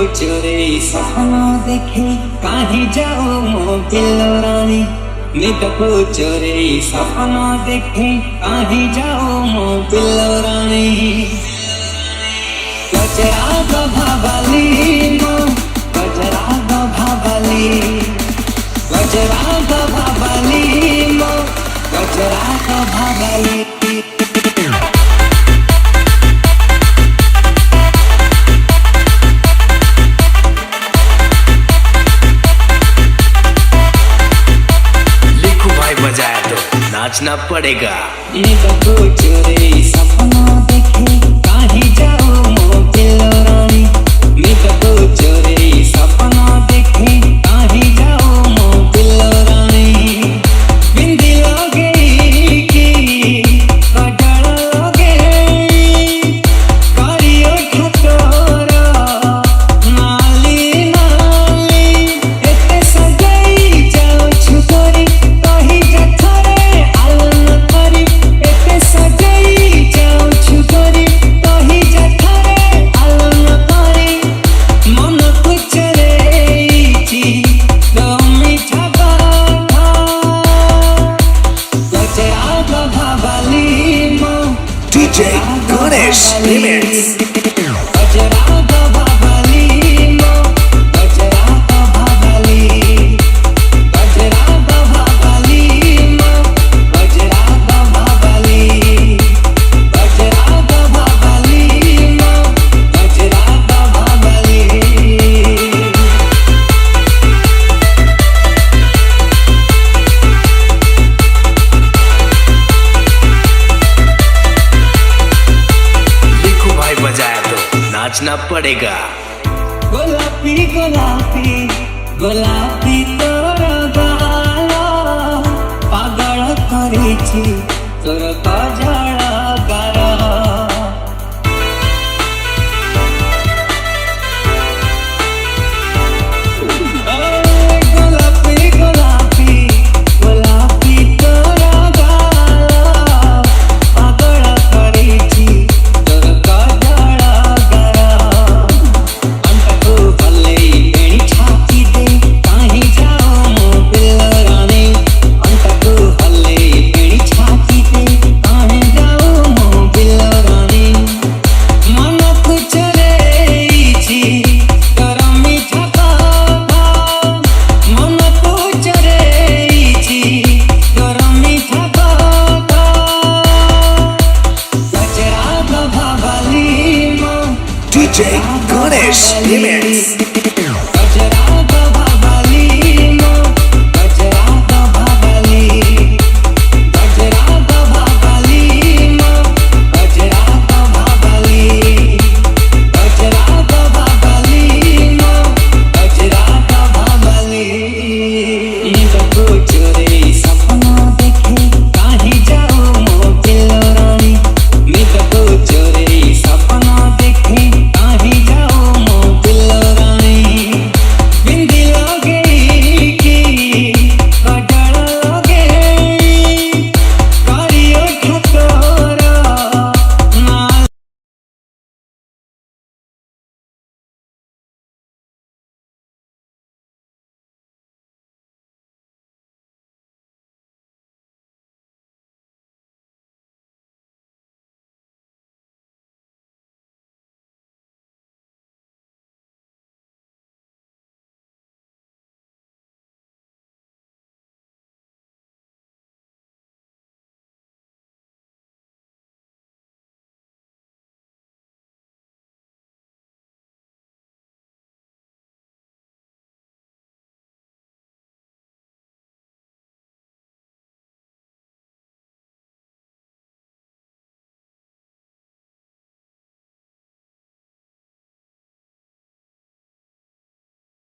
चोरे सपना देखे कहीं जाओ मो पिल्लो रानी। नित को चोरे सपना देखे कहीं जाओ मो पिल्लो रानी। गजरा दो भाबाली मो गजरा दो भाबाली। गजरा दो भाबाली मो गजरा दो भाबाली। नाचना पड़ेगा। चोरे सपना देखे कहीं जाओ मो पिल्लो रानी। चोरे सपना देखे कहीं जाओ मो पिल्लो रानी। बिंदी लोगे की कजल लोगे करियो ठकोरा नाली नाली। एते सजाई जाओ छुतरी कहीं जथरे DJ Ganesh Remix। नाचना पड़ेगा। गोलापी गोलापी गोलापी तो